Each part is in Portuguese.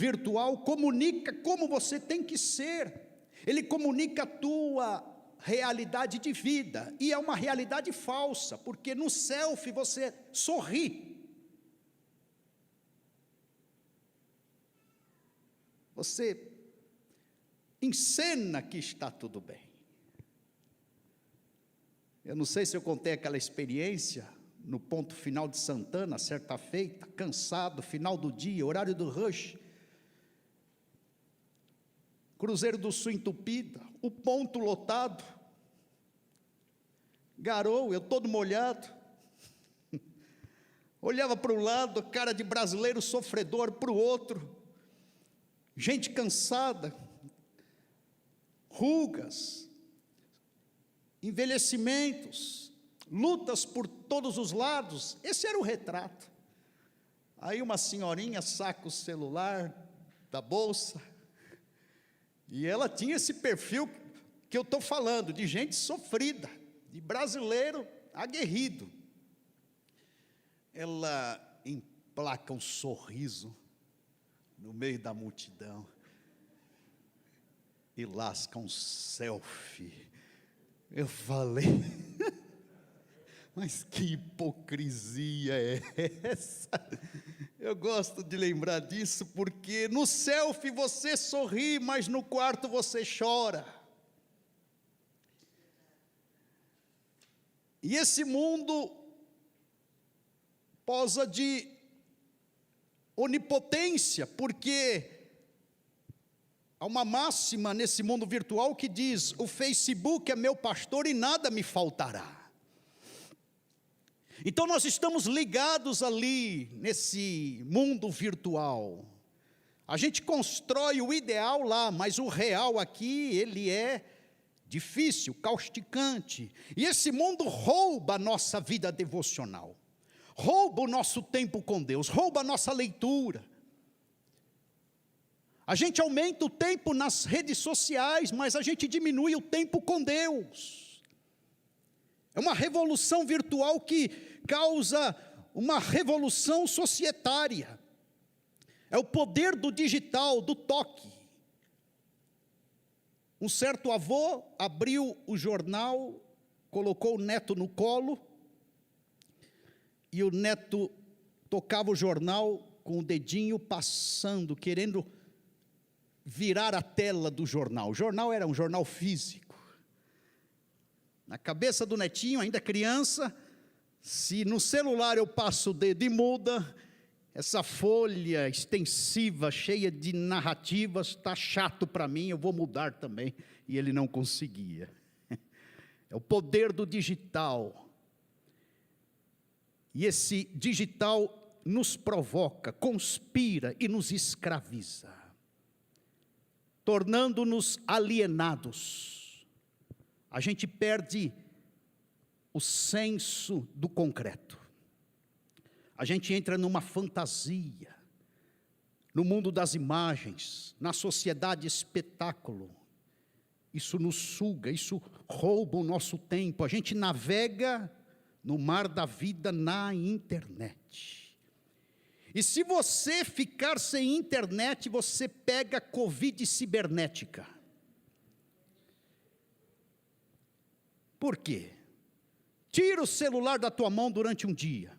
virtual comunica como você tem que ser. Ele comunica a tua realidade de vida, e é uma realidade falsa, porque no selfie você sorri. Você encena que está tudo bem. Eu não sei se eu contei aquela experiência no ponto final de Santana, certa feita, cansado, final do dia, horário do rush, Cruzeiro do Sul entupida, o ponto lotado, garou, eu todo molhado, olhava para um lado, cara de brasileiro sofredor, para o outro, gente cansada, rugas, envelhecimentos, lutas por todos os lados. Esse era o retrato. Aí uma senhorinha saca o celular da bolsa, e ela tinha esse perfil que eu estou falando, de gente sofrida, de brasileiro aguerrido. Ela emplaca um sorriso no meio da multidão e lasca um selfie. Eu falei, mas que hipocrisia é essa? Eu gosto de lembrar disso, porque no selfie você sorri, mas no quarto você chora. E esse mundo posa de onipotência, porque há uma máxima nesse mundo virtual que diz: o Facebook é meu pastor e nada me faltará. Então nós estamos ligados ali, nesse mundo virtual. A gente constrói o ideal lá, mas o real aqui, ele é difícil, causticante. E esse mundo rouba a nossa vida devocional, rouba o nosso tempo com Deus, rouba a nossa leitura. A gente aumenta o tempo nas redes sociais, mas a gente diminui o tempo com Deus. É uma revolução virtual que causa uma revolução societária. É o poder do digital, do toque. Um certo avô abriu o jornal, colocou o neto no colo, e o neto tocava o jornal com o dedinho passando, querendo virar a tela do jornal. O jornal era um jornal físico. Na cabeça do netinho, ainda criança, se no celular eu passo o dedo e muda, essa folha extensiva, cheia de narrativas, está chato para mim, eu vou mudar também. E ele não conseguia. É o poder do digital. E esse digital nos provoca, conspira e nos escraviza, tornando-nos alienados. A gente perde o senso do concreto. A gente entra numa fantasia, no mundo das imagens, na sociedade espetáculo. Isso nos suga, isso rouba o nosso tempo. A gente navega no mar da vida na internet. E se você ficar sem internet, você pega Covid cibernética. Por quê? Tira o celular da tua mão durante um dia.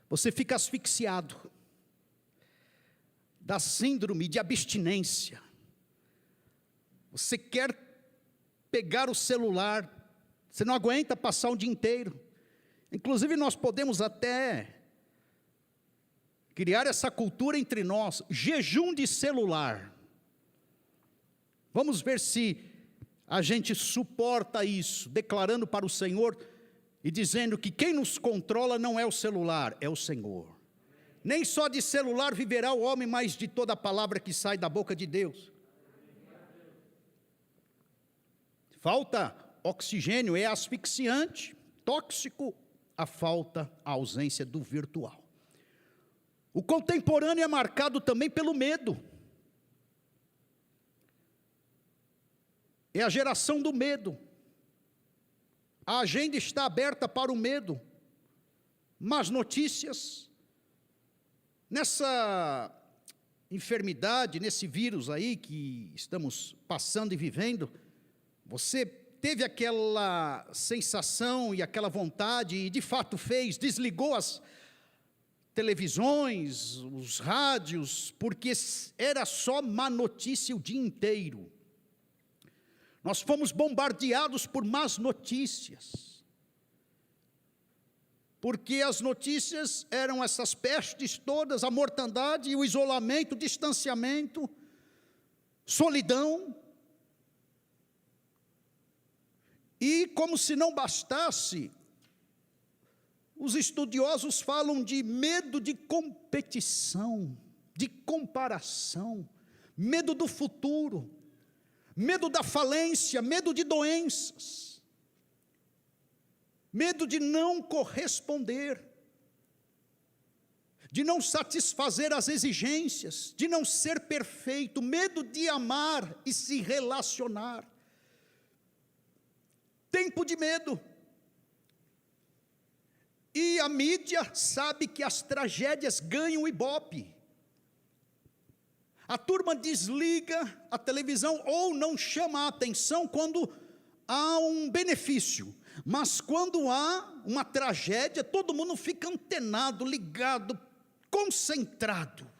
Você fica asfixiado. Dá síndrome de abstinência. Você quer pegar o celular, você não aguenta passar o dia inteiro. Inclusive nós podemos até criar essa cultura entre nós, jejum de celular. Vamos ver se a gente suporta isso, declarando para o Senhor e dizendo que quem nos controla não é o celular, é o Senhor. Nem só de celular viverá o homem, mas de toda a palavra que sai da boca de Deus. Falta oxigênio, é asfixiante, tóxico, a falta, a ausência do virtual. O contemporâneo é marcado também pelo medo. É a geração do medo. a agenda está aberta para o medo, más notícias. Nessa enfermidade, nesse vírus aí que estamos passando e vivendo, você teve aquela sensação e aquela vontade, e de fato fez, desligou as televisões, os rádios, porque era só má notícia o dia inteiro. Nós fomos bombardeados por más notícias, porque as notícias eram essas pestes todas, a mortandade, o isolamento, o distanciamento, solidão. E como se não bastasse, os estudiosos falam de medo de competição, de comparação, medo do futuro, medo da falência, medo de doenças, medo de não corresponder, de não satisfazer as exigências, de não ser perfeito, medo de amar e se relacionar. Tempo de medo. E a mídia sabe que as tragédias ganham ibope. A turma desliga a televisão ou não chama a atenção quando há um benefício. Mas quando há uma tragédia, todo mundo fica antenado, ligado, concentrado.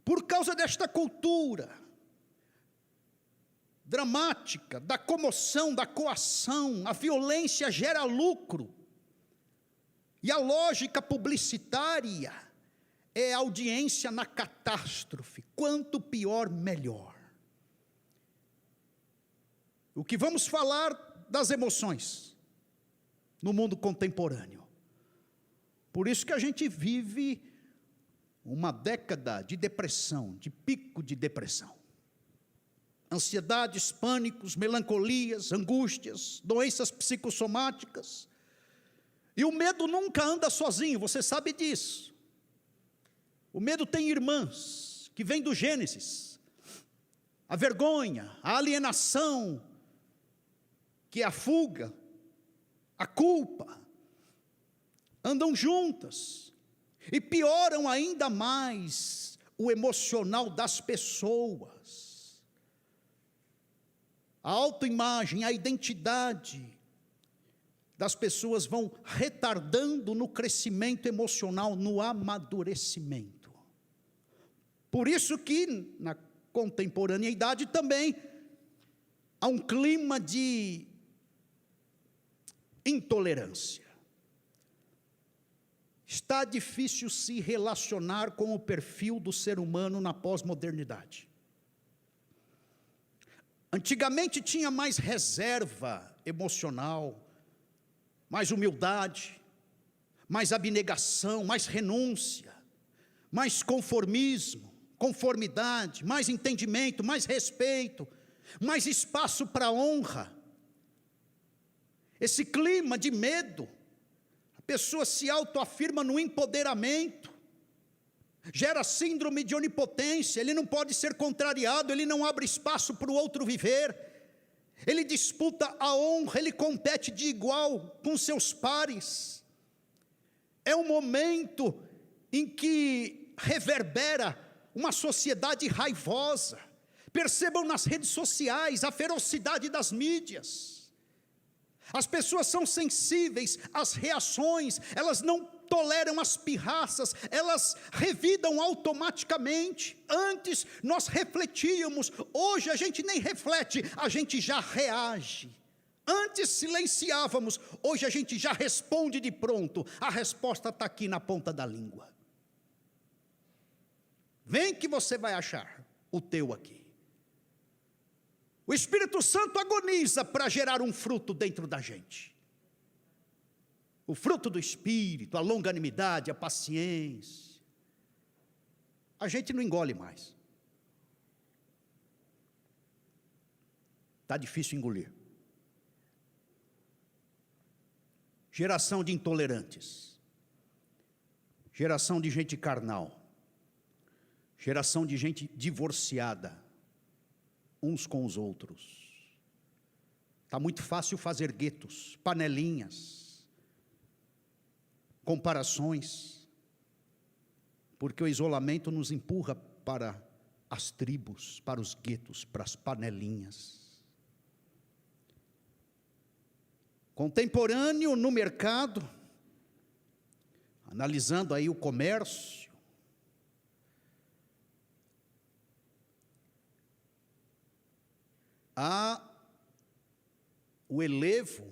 Por causa desta cultura dramática, da comoção, da coação, a violência gera lucro. E a lógica publicitária é audiência na catástrofe. Quanto pior, melhor. O que vamos falar das emoções no mundo contemporâneo. Por isso que a gente vive uma década de depressão, de pico de depressão. Ansiedades, pânicos, melancolias, angústias, doenças psicossomáticas. E o medo nunca anda sozinho, você sabe disso. O medo tem irmãs, que vêm do Gênesis. A vergonha, a alienação, que é a fuga, a culpa, andam juntas. E pioram ainda mais o emocional das pessoas. A autoimagem, a identidade das pessoas vão retardando no crescimento emocional, no amadurecimento. Por isso que na contemporaneidade também há um clima de intolerância. Está difícil se relacionar com o perfil do ser humano na pós-modernidade. Antigamente tinha mais reserva emocional, mais humildade, mais abnegação, mais renúncia, mais conformismo, conformidade, mais entendimento, mais respeito, mais espaço para honra. Esse clima de medo, a pessoa se autoafirma no empoderamento, gera síndrome de onipotência, ele não pode ser contrariado, ele não abre espaço para o outro viver, ele disputa a honra, ele compete de igual com seus pares. É um momento em que reverbera uma sociedade raivosa. Percebam nas redes sociais a ferocidade das mídias. As pessoas são sensíveis às reações, elas não toleram as pirraças, elas revidam automaticamente. Antes nós refletíamos, hoje a gente nem reflete, a gente já reage. Antes silenciávamos, hoje a gente já responde de pronto. A resposta está aqui na ponta da língua. Vem que você vai achar o teu aqui. O Espírito Santo agoniza para gerar um fruto dentro da gente. O fruto do Espírito, a longanimidade, a paciência. A gente não engole mais. Está difícil engolir. Geração de intolerantes. Geração de gente carnal. Geração de gente divorciada uns com os outros. Está muito fácil fazer guetos, panelinhas, comparações, porque o isolamento nos empurra para as tribos, para os guetos, para as panelinhas. Contemporâneo no mercado, analisando aí o comércio, há o elevo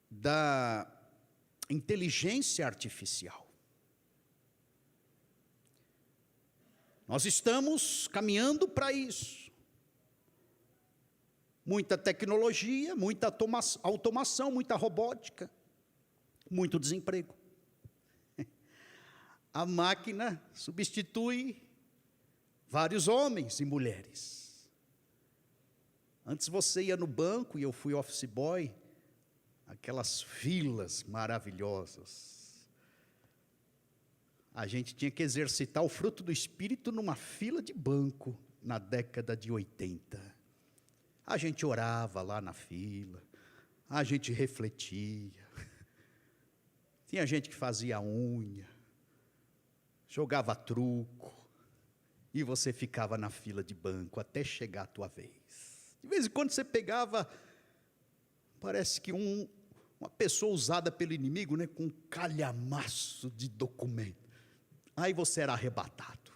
da inteligência artificial. Nós estamos caminhando para isso. Muita tecnologia, muita automação, muita robótica, muito desemprego. A máquina substitui vários homens e mulheres. Antes você ia no banco, e eu fui office boy, aquelas filas maravilhosas. A gente tinha que exercitar o fruto do Espírito numa fila de banco, na década de 80. A gente orava lá na fila, a gente refletia. Tinha gente que fazia unha, jogava truco, e você ficava na fila de banco até chegar a tua vez. De vez em quando você pegava, parece que uma pessoa usada pelo inimigo, né, com um calhamaço de documento. Aí você era arrebatado.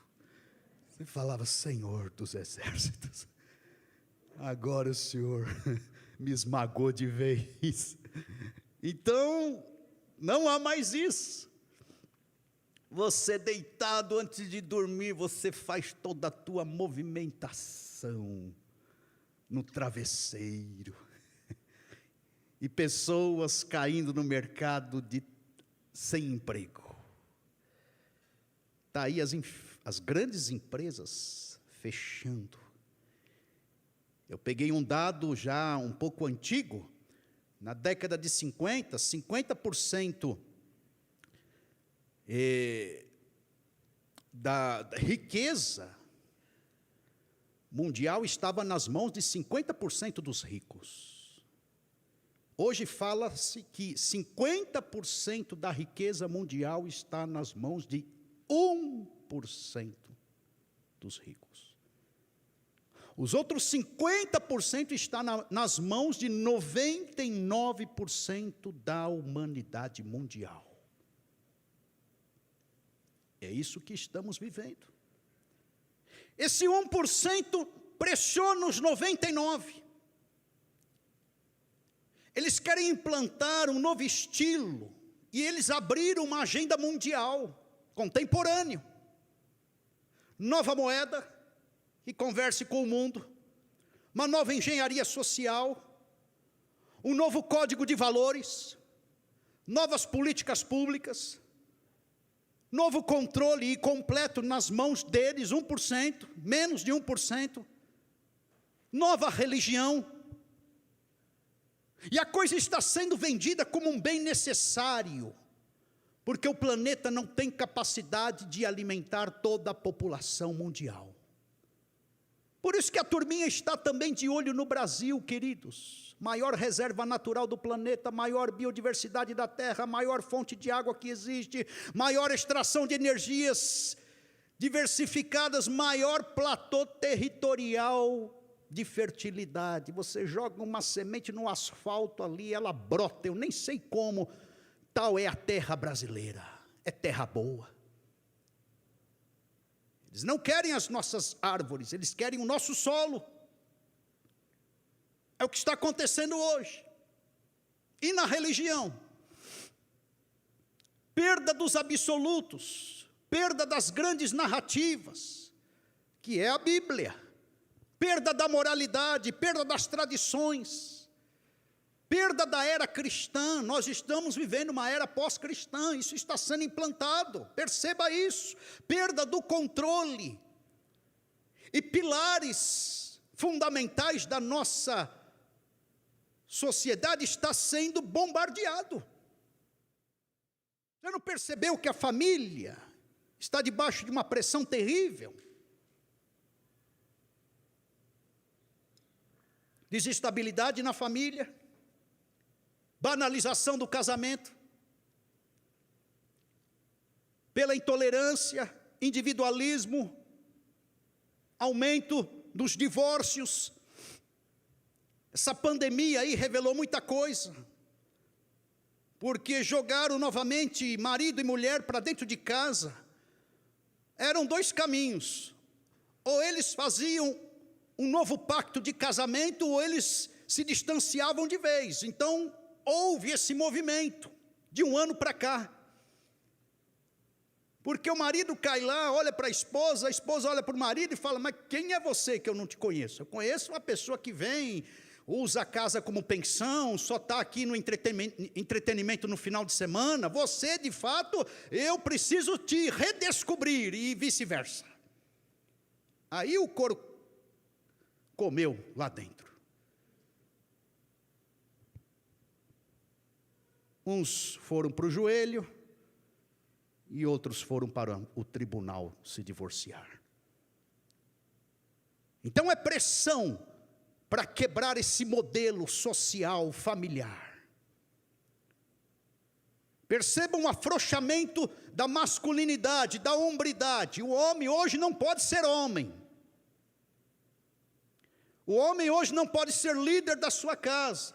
Você falava: Senhor dos exércitos, agora o Senhor me esmagou de vez. Então, não há mais isso. Você deitado antes de dormir, você faz toda a tua movimentação no travesseiro. E pessoas caindo no mercado sem emprego. Está aí as grandes empresas fechando. Eu peguei um dado já um pouco antigo. Na década de 50% da riqueza mundial estava nas mãos de 50% dos ricos. Hoje fala-se que 50% da riqueza mundial está nas mãos de 1% dos ricos. Os outros 50% está nas mãos de 99% da humanidade mundial. É isso que estamos vivendo. Esse 1% pressiona os 99%. Eles querem implantar um novo estilo, e eles abriram uma agenda mundial, contemporâneo. Nova moeda, que converse com o mundo, uma nova engenharia social, um novo código de valores, novas políticas públicas, novo controle e completo nas mãos deles, 1%, menos de 1%, nova religião. E a coisa está sendo vendida como um bem necessário, porque o planeta não tem capacidade de alimentar toda a população mundial. Por isso que a turminha está também de olho no Brasil, queridos. Maior reserva natural do planeta, maior biodiversidade da terra, maior fonte de água que existe, maior extração de energias diversificadas, maior platô territorial de fertilidade. Você joga uma semente no asfalto ali, ela brota. Eu nem sei como. Tal é a terra brasileira. É terra boa. Eles não querem as nossas árvores, eles querem o nosso solo. É o que está acontecendo hoje. E na religião? Perda dos absolutos, perda das grandes narrativas, que é a Bíblia. Perda da moralidade, perda das tradições, perda da era cristã. Nós estamos vivendo uma era pós-cristã, isso está sendo implantado, perceba isso. Perda do controle, e pilares fundamentais da nossa sociedade está sendo bombardeado. Você não percebeu que a família está debaixo de uma pressão terrível? desestabilidade na família, banalização do casamento, pela intolerância, individualismo, aumento dos divórcios. Essa pandemia aí revelou muita coisa, porque jogaram novamente marido e mulher para dentro de casa. Eram dois caminhos: ou eles faziam um novo pacto de casamento, ou eles se distanciavam de vez. Então, houve esse movimento de um ano para cá. Porque o marido cai lá, olha para a esposa olha para o marido e fala: mas quem é você que eu não te conheço? Eu conheço uma pessoa que vem, usa a casa como pensão, só está aqui no entretenimento no final de semana. Você, de fato, eu preciso te redescobrir, e vice-versa. Aí o couro comeu lá dentro. Uns foram para o joelho e outros foram para o tribunal se divorciar. Então é pressão para quebrar esse modelo social familiar. Percebam o afrouxamento da masculinidade, da hombridade. O homem hoje não pode ser homem. O homem hoje não pode ser líder da sua casa.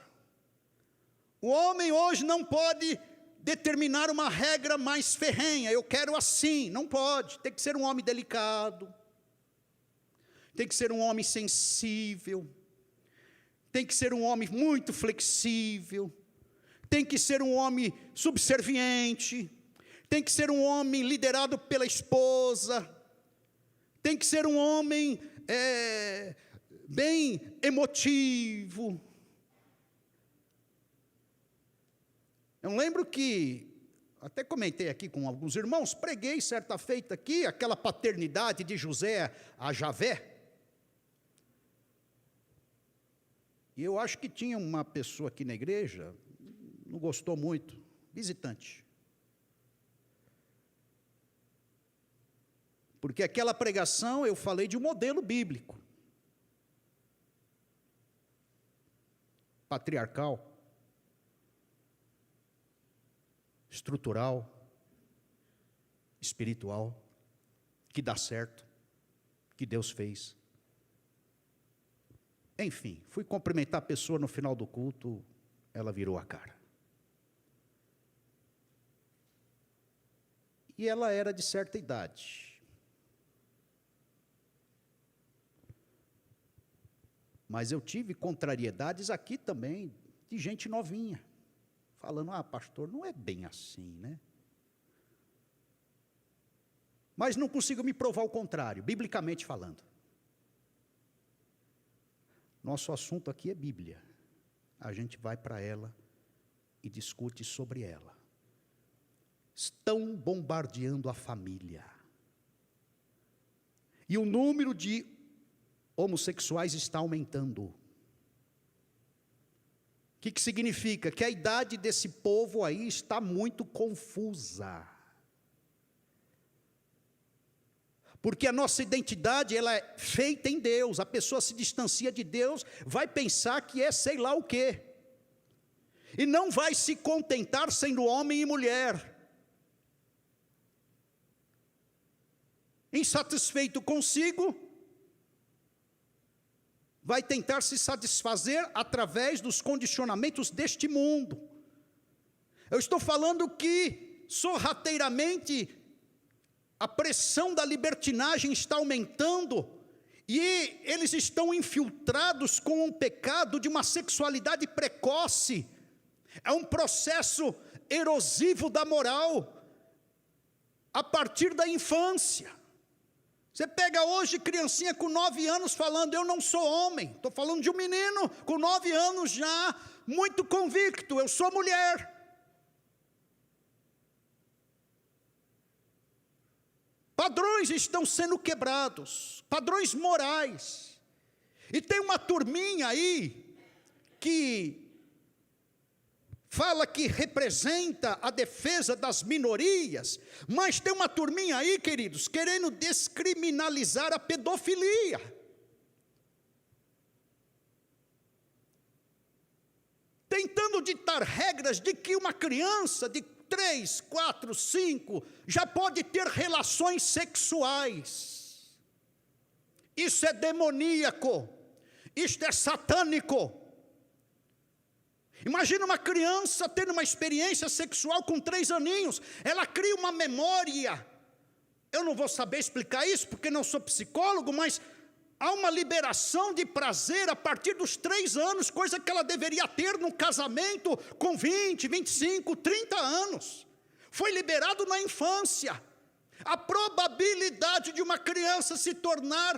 O homem hoje não pode determinar uma regra mais ferrenha. Eu quero assim. Não pode. Tem que ser um homem delicado. Tem que ser um homem sensível. Tem que ser um homem muito flexível. Tem que ser um homem subserviente. Tem que ser um homem liderado pela esposa. Tem que ser um homem bem emotivo. Eu lembro que, até comentei aqui com alguns irmãos, preguei certa feita aqui, aquela paternidade de José a Javé. E eu acho que tinha uma pessoa aqui na igreja, não gostou muito, visitante. Porque aquela pregação eu falei de um modelo bíblico. Patriarcal. Estrutural, espiritual, que dá certo, que Deus fez. Enfim, fui cumprimentar a pessoa no final do culto, ela virou a cara. E ela era de certa idade. Mas eu tive contrariedades aqui também, de gente novinha. Falando: pastor, não é bem assim, né? Mas não consigo me provar o contrário, biblicamente falando. Nosso assunto aqui é Bíblia. A gente vai para ela e discute sobre ela. Estão bombardeando a família. E o número de homossexuais está aumentando. O que significa? Que a idade desse povo aí está muito confusa. Porque a nossa identidade, ela é feita em Deus. A pessoa se distancia de Deus, vai pensar que é sei lá o quê. E não vai se contentar sendo homem e mulher. Insatisfeito consigo, vai tentar se satisfazer através dos condicionamentos deste mundo. Eu estou falando que, sorrateiramente, a pressão da libertinagem está aumentando, e eles estão infiltrados com um pecado de uma sexualidade precoce. É um processo erosivo da moral, a partir da infância. Você pega hoje criancinha com 9 anos falando: eu não sou homem. Estou falando de um menino com 9 anos já, muito convicto: eu sou mulher. Padrões estão sendo quebrados, padrões morais. E tem uma turminha aí que fala que representa a defesa das minorias, mas tem uma turminha aí, queridos, querendo descriminalizar a pedofilia. tentando ditar regras de que uma criança de 3, 4, 5 já pode ter relações sexuais. Isso é demoníaco, isto é satânico. Imagina uma criança tendo uma experiência sexual com 3 aninhos, ela cria uma memória. Eu não vou saber explicar isso porque não sou psicólogo, mas há uma liberação de prazer a partir dos 3 anos, coisa que ela deveria ter no casamento com 20, 25, 30 anos. Foi liberado na infância. A probabilidade de uma criança se tornar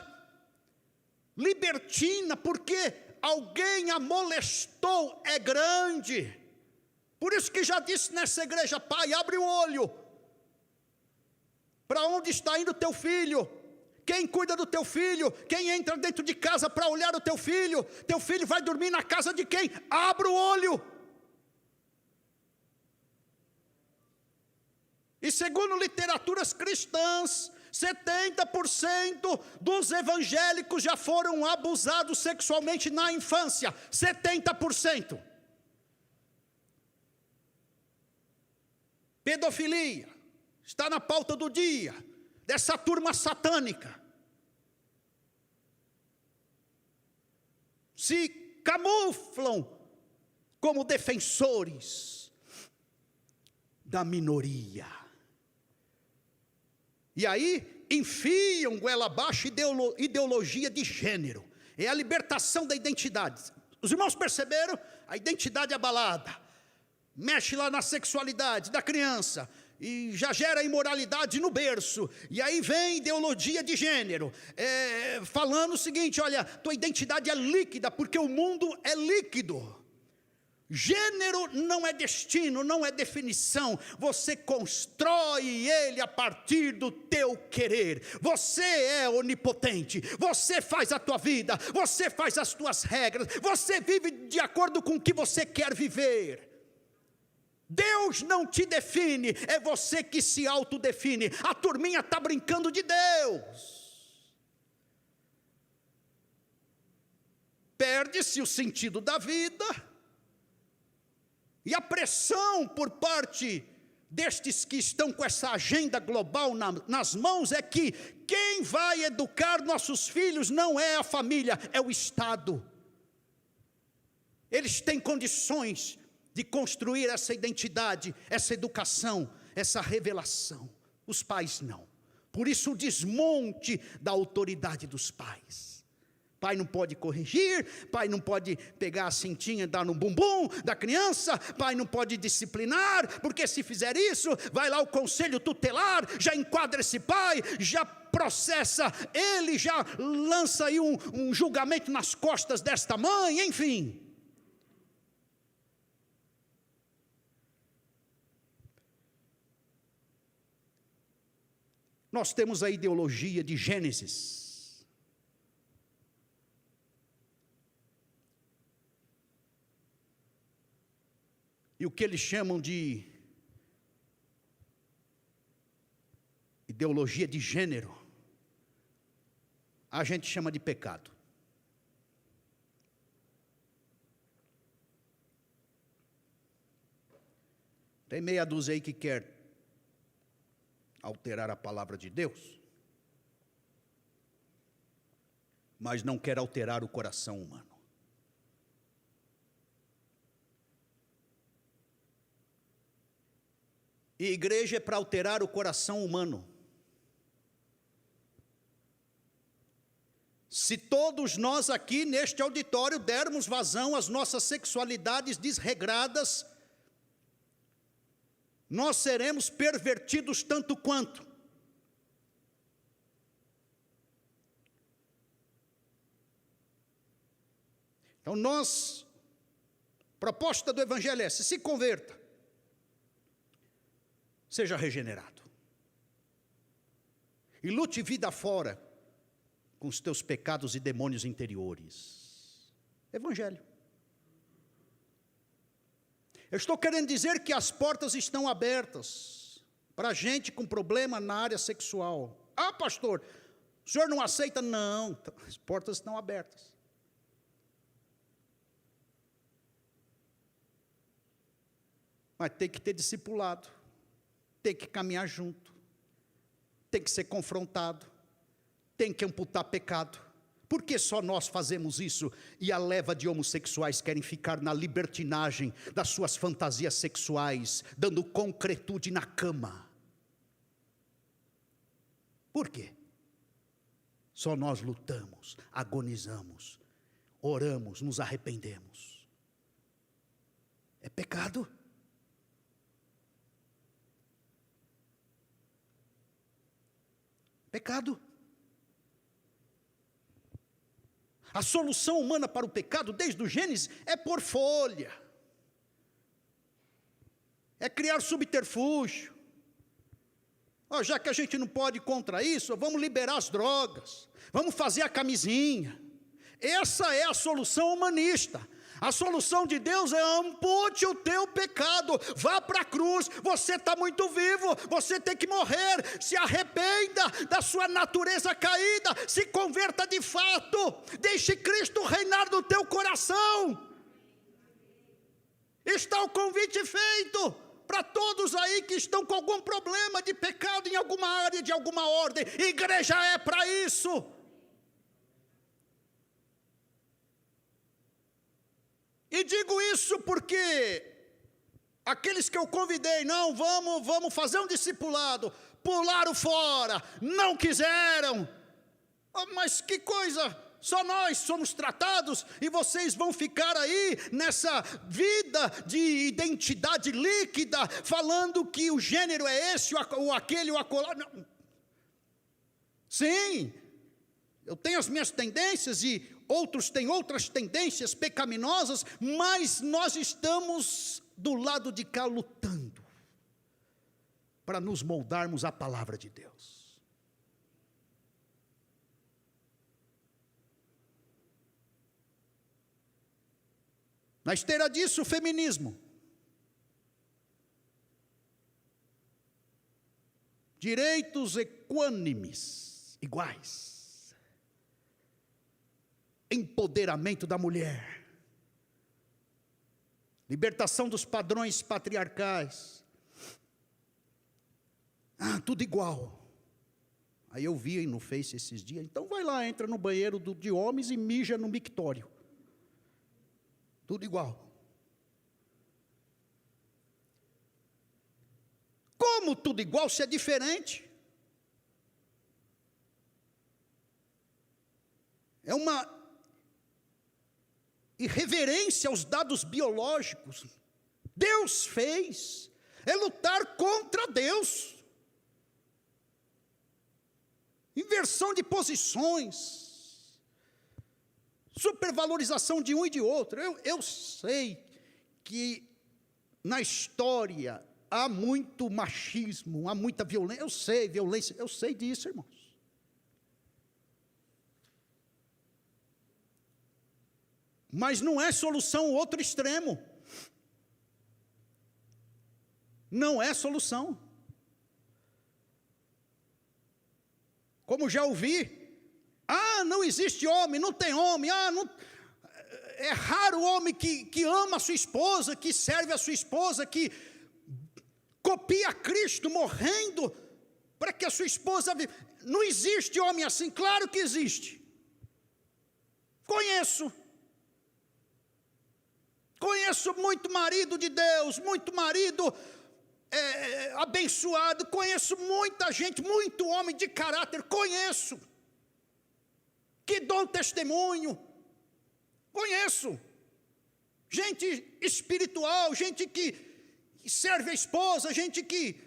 libertina porque alguém a molestou é grande. Por isso que já disse nessa igreja: pai, abre o olho. Para onde está indo teu filho? Quem cuida do teu filho? Quem entra dentro de casa para olhar o teu filho? Teu filho vai dormir na casa de quem? Abra o olho. E segundo literaturas cristãs, 70% dos evangélicos já foram abusados sexualmente na infância. 70%. Pedofilia está na pauta do dia dessa turma satânica. Se camuflam como defensores da minoria. E aí enfiam goela abaixo ideologia de gênero. É a libertação da identidade. Os irmãos perceberam? A identidade abalada. Mexe lá na sexualidade da criança. E já gera imoralidade no berço. E aí vem ideologia de gênero. Falando o seguinte: olha, tua identidade é líquida, porque o mundo é líquido. Gênero não é destino, não é definição. Você constrói ele a partir do teu querer. Você é onipotente. Você faz a tua vida. Você faz as tuas regras. Você vive de acordo com o que você quer viver. Deus não te define, é você que se autodefine. A turminha está brincando de Deus. Perde-se o sentido da vida. E a pressão por parte destes que estão com essa agenda global nas mãos é que quem vai educar nossos filhos não é a família, é o Estado. Eles têm condições de construir essa identidade, essa educação, essa revelação. Os pais não. Por isso o desmonte da autoridade dos pais. Pai não pode corrigir, pai não pode pegar a cintinha e dar no bumbum da criança, pai não pode disciplinar, porque se fizer isso, vai lá o conselho tutelar, já enquadra esse pai, já processa ele, já lança aí um julgamento nas costas desta mãe, enfim. Nós temos a ideologia de Gênesis. E o que eles chamam de ideologia de gênero, a gente chama de pecado. Tem meia dúzia aí que quer alterar a palavra de Deus, mas não quer alterar o coração humano. E igreja é para alterar o coração humano. Se todos nós aqui neste auditório dermos vazão às nossas sexualidades desregradas, nós seremos pervertidos tanto quanto. Então proposta do Evangelho é essa: se converta. Seja regenerado. E lute vida fora com os teus pecados e demônios interiores. Evangelho. Eu estou querendo dizer que as portas estão abertas para gente com problema na área sexual. Ah, pastor, o senhor não aceita? Não, as portas estão abertas. Mas tem que ter discipulado, tem que caminhar junto, tem que ser confrontado, tem que amputar pecado. Por que só nós fazemos isso e a leva de homossexuais querem ficar na libertinagem das suas fantasias sexuais, dando concretude na cama? Por quê? Só nós lutamos, agonizamos, oramos, nos arrependemos. É pecado. Pecado. A solução humana para o pecado, desde o Gênesis, é pôr folha, é criar subterfúgio. Já que a gente não pode contra isso, vamos liberar as drogas, vamos fazer a camisinha. Essa é a solução humanista. A solução de Deus é: ampute o teu pecado, vá para a cruz, você está muito vivo, você tem que morrer, se arrependa da sua natureza caída, se converta de fato, deixe Cristo reinar no teu coração. Está o convite feito para todos aí que estão com algum problema de pecado em alguma área, de alguma ordem. Igreja é para isso. E digo isso porque aqueles que eu convidei, não, vamos fazer um discipulado, pularam fora, não quiseram. Mas que coisa, só nós somos tratados e vocês vão ficar aí nessa vida de identidade líquida, falando que o gênero é esse, ou aquele, ou acolá. Não. Sim, eu tenho as minhas tendências e outros têm outras tendências pecaminosas, mas nós estamos do lado de cá lutando para nos moldarmos à palavra de Deus. Na esteira disso, o feminismo. Direitos equânimes, iguais. Empoderamento da mulher, libertação dos padrões patriarcais, tudo igual. Aí eu vi no Face esses dias, então vai lá, entra no banheiro de homens e mija no mictório, tudo igual. Como tudo igual se é diferente? É uma irreverência aos dados biológicos. Deus fez, é lutar contra Deus. Inversão de posições, supervalorização de um e de outro. Eu sei que na história há muito machismo, há muita violência. Eu sei disso, irmãos. Mas não é solução o outro extremo. Não é solução. Como já ouvi, não existe homem, não tem homem, é raro o homem que ama a sua esposa, que serve a sua esposa, que copia Cristo morrendo para que a sua esposa viva. Não existe homem assim, claro que existe. Conheço muito marido de Deus, muito marido abençoado, conheço muita gente, muito homem de caráter, conheço, que dou testemunho, conheço, gente espiritual, gente que serve a esposa, gente que,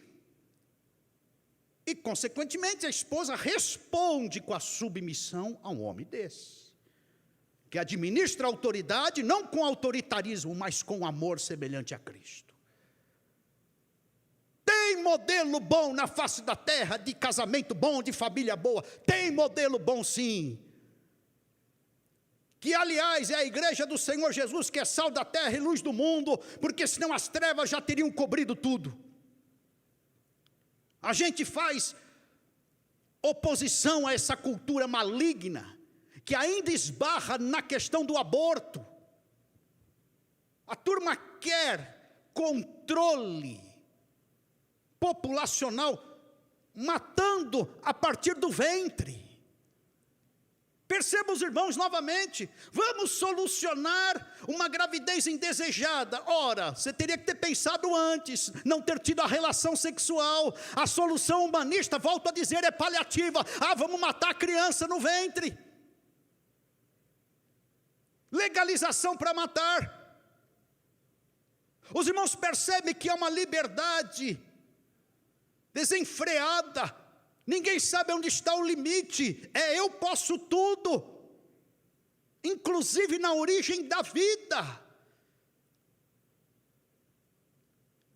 e consequentemente a esposa responde com a submissão a um homem desse, que administra a autoridade, não com autoritarismo, mas com amor semelhante a Cristo. Tem modelo bom na face da terra, de casamento bom, de família boa, tem modelo bom sim, que aliás é a igreja do Senhor Jesus, que é sal da terra e luz do mundo, porque senão as trevas já teriam cobrido tudo. A gente faz oposição a essa cultura maligna, que ainda esbarra na questão do aborto. A turma quer controle populacional, matando a partir do ventre. Perceba os irmãos novamente, vamos solucionar uma gravidez indesejada. Ora, você teria que ter pensado antes, não ter tido a relação sexual. A solução humanista, volto a dizer, é paliativa. Vamos matar a criança no ventre. Legalização para matar. Os irmãos percebem que é uma liberdade desenfreada. Ninguém sabe onde está o limite. Eu posso tudo, inclusive na origem da vida.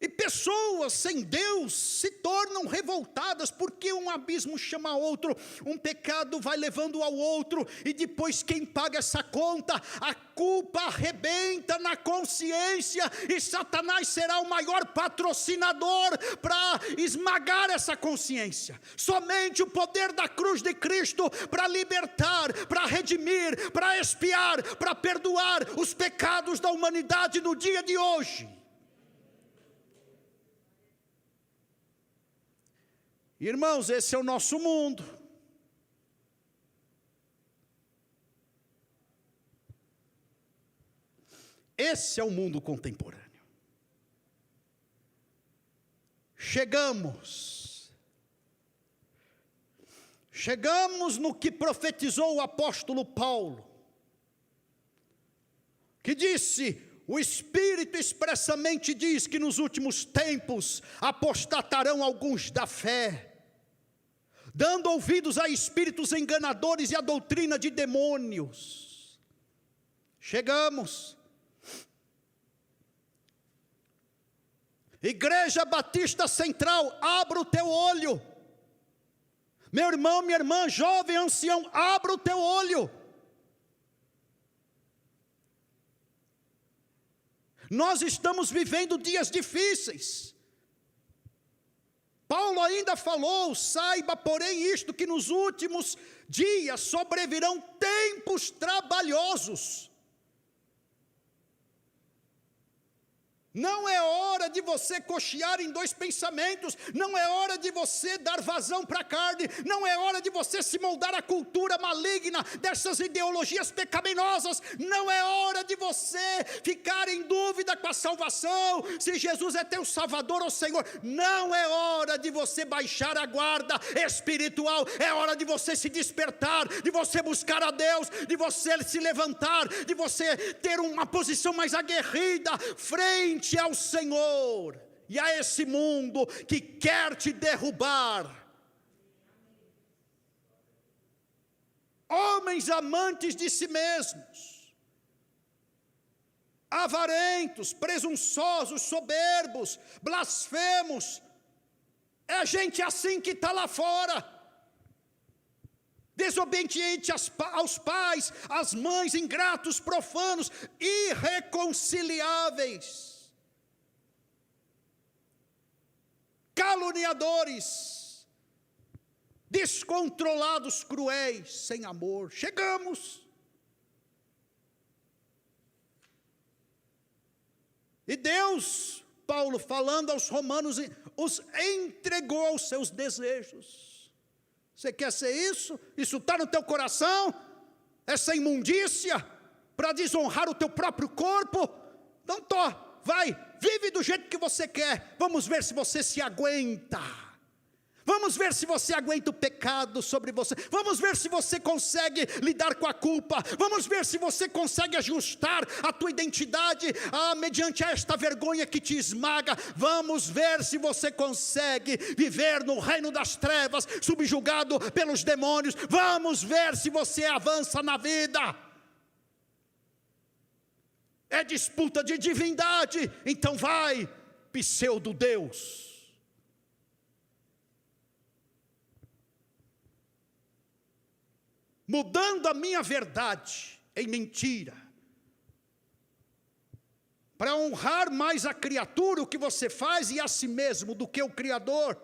E pessoas sem Deus se tornam revoltadas, porque um abismo chama outro, um pecado vai levando ao outro, e depois quem paga essa conta? A culpa arrebenta na consciência, e Satanás será o maior patrocinador para esmagar essa consciência. Somente o poder da cruz de Cristo para libertar, para redimir, para expiar, para perdoar os pecados da humanidade no dia de hoje. Irmãos, esse é o nosso mundo. Esse é o mundo contemporâneo. Chegamos no que profetizou o apóstolo Paulo, que disse: o Espírito expressamente diz que nos últimos tempos apostatarão alguns da fé, dando ouvidos a espíritos enganadores e a doutrina de demônios. Chegamos. Igreja Batista Central, abra o teu olho. Meu irmão, minha irmã, jovem, ancião, abra o teu olho. Nós estamos vivendo dias difíceis. Paulo ainda falou: saiba, porém, isto, que nos últimos dias sobrevirão tempos trabalhosos. Não é hora de você cochear em dois pensamentos, não é hora de você dar vazão para a carne, não é hora de você se moldar à cultura maligna dessas ideologias pecaminosas, não é hora de você ficar em dúvida com a salvação, se Jesus é teu Salvador ou Senhor. Não é hora de você baixar a guarda espiritual, é hora de você se despertar, de você buscar a Deus, de você se levantar, de você ter uma posição mais aguerrida frente ao Senhor e a esse mundo que quer te derrubar. Homens amantes de si mesmos, avarentos, presunçosos, soberbos, blasfemos. É a gente assim que está lá fora, desobediente aos pais, às mães, ingratos, profanos, irreconciliáveis, caluniadores, descontrolados, cruéis, sem amor. Chegamos. E Deus, Paulo falando aos romanos, os entregou aos seus desejos. Você quer ser isso? Isso está no teu coração? Essa imundícia para desonrar o teu próprio corpo? Então vai, vive do jeito que você quer. Vamos ver se você se aguenta. Vamos ver se você aguenta o pecado sobre você. Vamos ver se você consegue lidar com a culpa. Vamos ver se você consegue ajustar a tua identidade mediante esta vergonha que te esmaga. Vamos ver se você consegue viver no reino das trevas, subjugado pelos demônios. Vamos ver se você avança na vida. É disputa de divindade. Então vai, pseudo-deus. Mudando a minha verdade em mentira, para honrar mais a criatura, o que você faz, e a si mesmo, do que o Criador.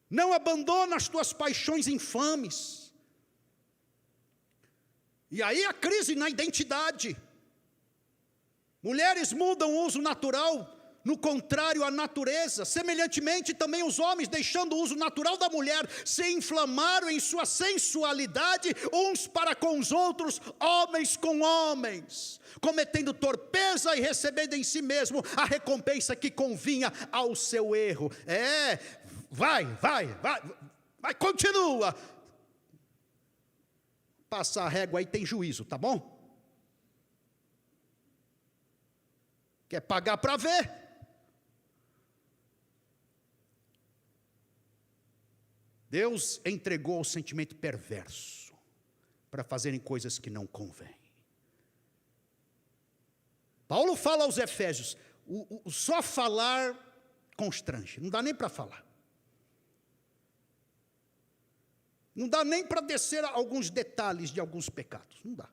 Não abandona as tuas paixões infames. E aí a crise na identidade. Mulheres mudam o uso natural, no contrário à natureza. Semelhantemente, também os homens, deixando o uso natural da mulher, se inflamaram em sua sensualidade, uns para com os outros, homens com homens, cometendo torpeza e recebendo em si mesmo a recompensa que convinha ao seu erro. Vai, continua. Passa a régua aí, tem juízo, tá bom? Quer pagar para ver? Deus entregou ao sentimento perverso para fazerem coisas que não convêm. Paulo fala aos Efésios, o só falar constrange, não dá nem para falar. Não dá nem para descer a alguns detalhes de alguns pecados, não dá.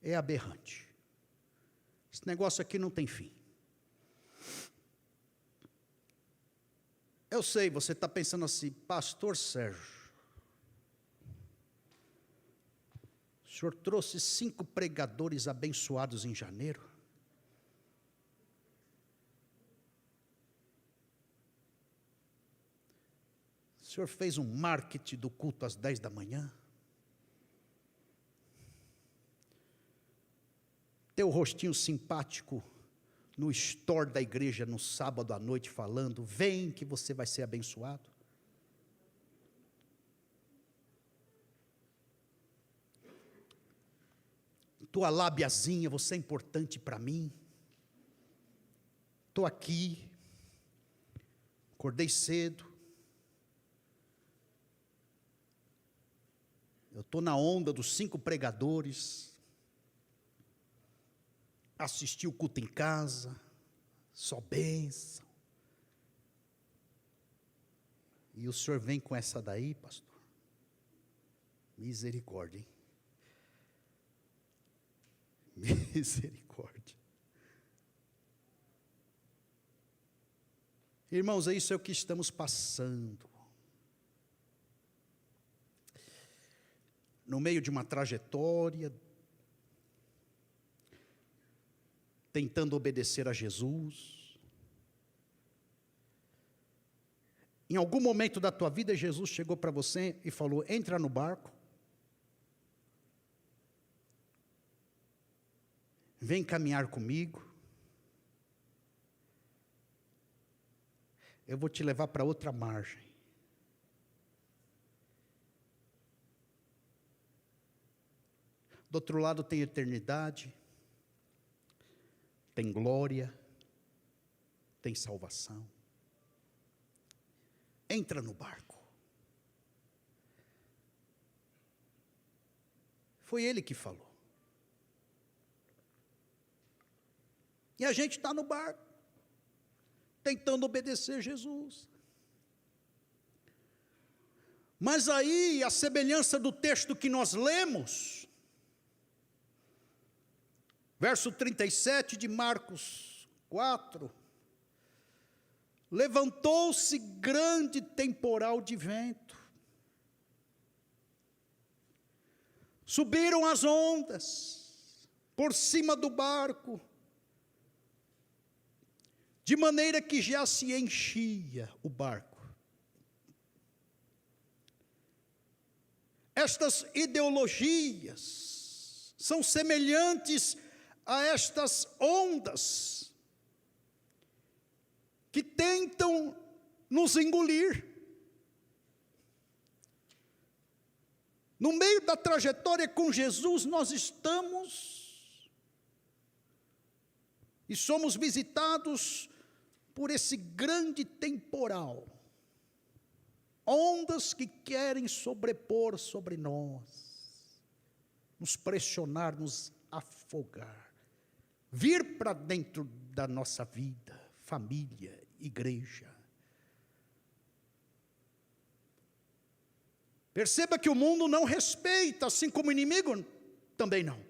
É aberrante. Esse negócio aqui não tem fim. Eu sei, você está pensando assim, pastor Sérgio, o senhor trouxe 5 pregadores abençoados em janeiro? O senhor fez um marketing do culto às 10 da manhã? Teu rostinho simpático no store da igreja no sábado à noite falando, vem que você vai ser abençoado. Tua lábiazinha, você é importante para mim. Estou aqui, acordei cedo. Eu estou na onda dos 5 pregadores. Assisti o culto em casa, só bênção. E o senhor vem com essa daí, pastor? Misericórdia, hein? Misericórdia. Irmãos, isso é o que estamos passando. No meio de uma trajetória, tentando obedecer a Jesus. Em algum momento da tua vida, Jesus chegou para você e falou, entra no barco. Vem caminhar comigo. Eu vou te levar para outra margem. Do outro lado tem eternidade. Tem glória, tem salvação. Entra no barco. Foi ele que falou. E a gente está no barco, tentando obedecer Jesus. Mas aí, a semelhança do texto que nós lemos, verso 37 de Marcos 4. Levantou-se grande temporal de vento. Subiram as ondas por cima do barco, de maneira que já se enchia o barco. Estas ideologias são semelhantes a estas ondas que tentam nos engolir. No meio da trajetória com Jesus, nós estamos e somos visitados por esse grande temporal. Ondas que querem sobrepor sobre nós, nos pressionar, nos afogar. Vir para dentro da nossa vida, família, igreja. Perceba que o mundo não respeita, assim como o inimigo também não.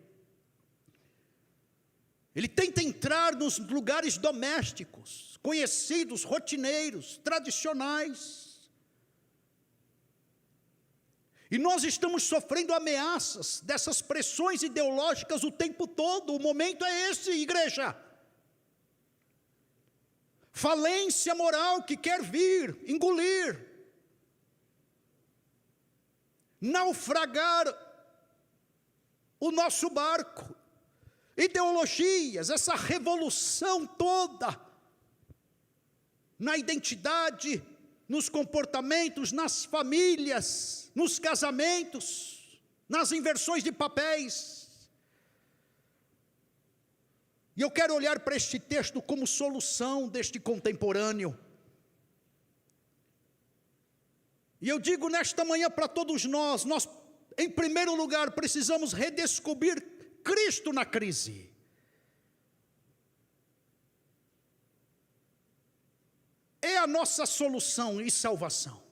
Ele tenta entrar nos lugares domésticos, conhecidos, rotineiros, tradicionais. E nós estamos sofrendo ameaças dessas pressões ideológicas o tempo todo. O momento é esse, igreja. Falência moral que quer vir, engolir, naufragar o nosso barco. Ideologias, essa revolução toda na identidade, nos comportamentos, nas famílias, nos casamentos, nas inversões de papéis. E eu quero olhar para este texto como solução deste contemporâneo. E eu digo nesta manhã para todos nós, em primeiro lugar, precisamos redescobrir Cristo na crise. É a nossa solução e salvação.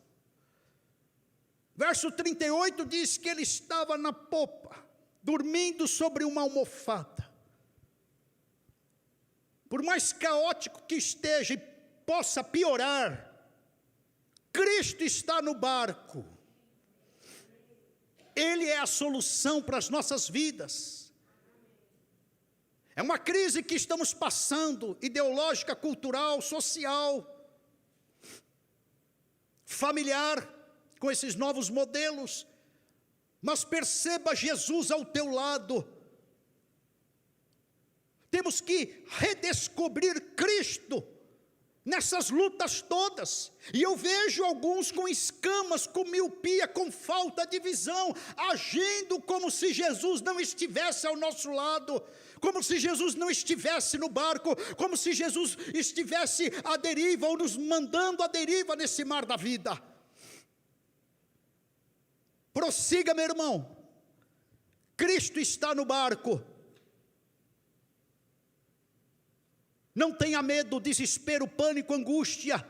Verso 38 diz que ele estava na popa, dormindo sobre uma almofada. Por mais caótico que esteja e possa piorar, Cristo está no barco. Ele é a solução para as nossas vidas. É uma crise que estamos passando, ideológica, cultural, social, familiar, com esses novos modelos. Mas perceba Jesus ao teu lado. Temos que redescobrir Cristo nessas lutas todas. E eu vejo alguns com escamas, com miopia, com falta de visão, agindo como se Jesus não estivesse ao nosso lado, como se Jesus não estivesse no barco, como se Jesus estivesse à deriva, ou nos mandando à deriva nesse mar da vida. Prossiga, meu irmão. Cristo está no barco. Não tenha medo, desespero, pânico, angústia.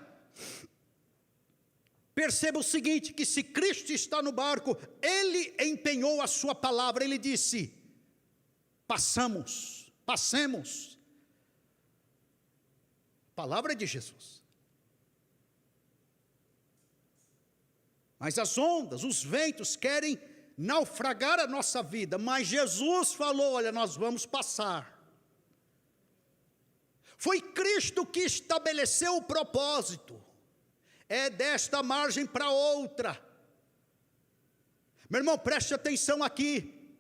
Perceba o seguinte, que se Cristo está no barco, Ele empenhou a sua palavra, Ele disse, passemos. Palavra de Jesus. Mas as ondas, os ventos querem naufragar a nossa vida, mas Jesus falou, olha, nós vamos passar. Foi Cristo que estabeleceu o propósito. É desta margem para outra. Meu irmão, preste atenção aqui.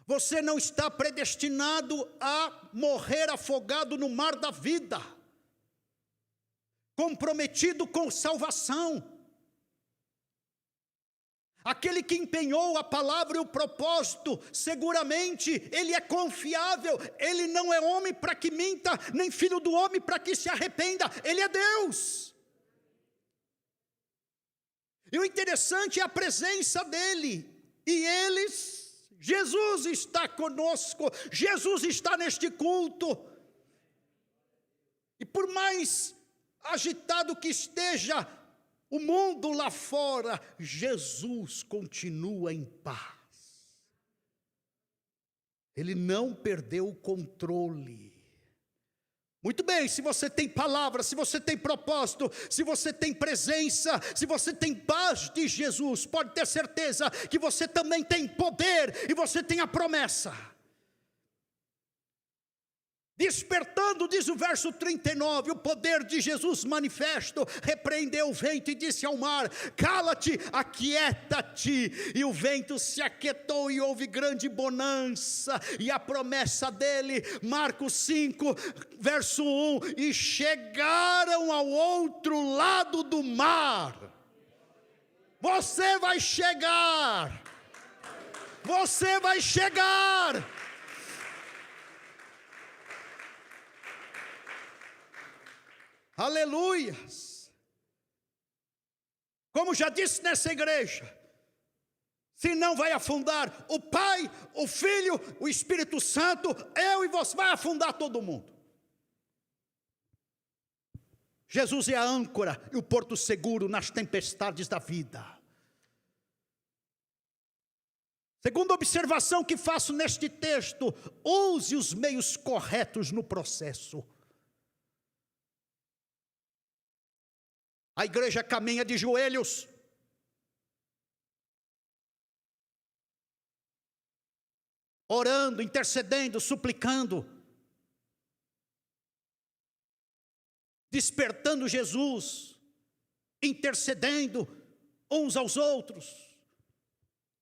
Você não está predestinado a morrer afogado no mar da vida, comprometido com salvação. Aquele que empenhou a palavra e o propósito, seguramente ele é confiável, ele não é homem para que minta, nem filho do homem para que se arrependa, ele é Deus. E o interessante é a presença dele, e Jesus está conosco, Jesus está neste culto, e por mais agitado que esteja o mundo lá fora, Jesus continua em paz. Ele não perdeu o controle. Muito bem, se você tem palavra, se você tem propósito, se você tem presença, se você tem paz de Jesus, pode ter certeza que você também tem poder e você tem a promessa. Despertando, diz o verso 39, o poder de Jesus manifesto, repreendeu o vento e disse ao mar, cala-te, aquieta-te, e o vento se aquietou e houve grande bonança, e a promessa dele, Marcos 5, verso 1, e chegaram ao outro lado do mar. Você vai chegar, você vai chegar. Aleluias. Como já disse nessa igreja, se não vai afundar o Pai, o Filho, o Espírito Santo, eu e você, vai afundar todo mundo. Jesus é a âncora e o porto seguro nas tempestades da vida. Segunda observação que faço neste texto, use os meios corretos no processo. A igreja caminha de joelhos. orando, intercedendo, suplicando, despertando Jesus, intercedendo uns aos outros,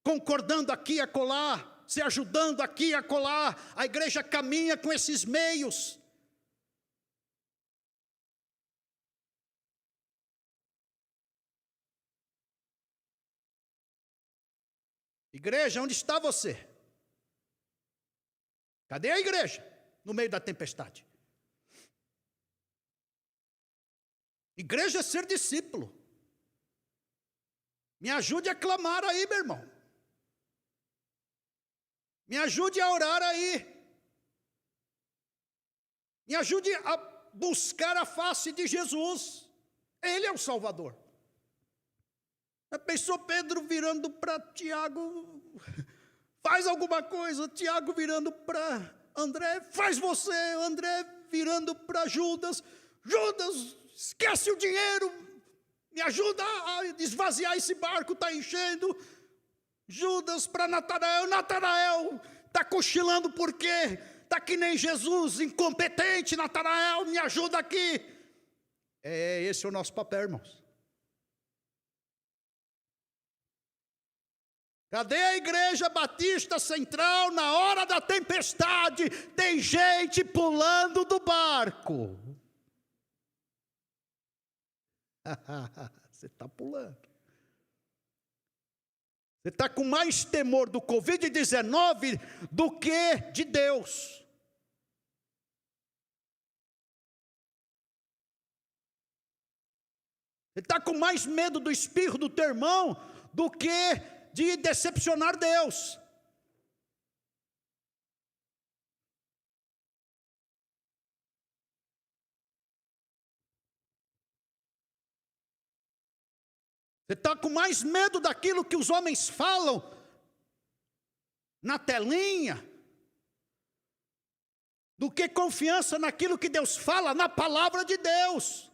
concordando aqui e acolá, se ajudando aqui e acolá. A igreja caminha com esses meios. Igreja, onde está você? Cadê a igreja no meio da tempestade? Igreja é ser discípulo. Me ajude a clamar aí, meu irmão. Me ajude a orar aí. Me ajude a buscar a face de Jesus. Ele é o Salvador. Pensou Pedro virando para Tiago, faz alguma coisa. Tiago virando para André, faz você. André virando para Judas, Judas, esquece o dinheiro, me ajuda a esvaziar esse barco, está enchendo. Judas para Natanael, Natanael está cochilando por quê? Está que nem Jesus, incompetente. Natanael, me ajuda aqui. Esse é o nosso papel, irmãos. Cadê a igreja batista central na hora da tempestade? Tem gente pulando do barco. Você está pulando. Você está com mais temor do Covid-19 do que de Deus. Você está com mais medo do espirro do teu irmão do que de decepcionar Deus. Você está com mais medo daquilo que os homens falam na telinha do que confiança naquilo que Deus fala, na palavra de Deus.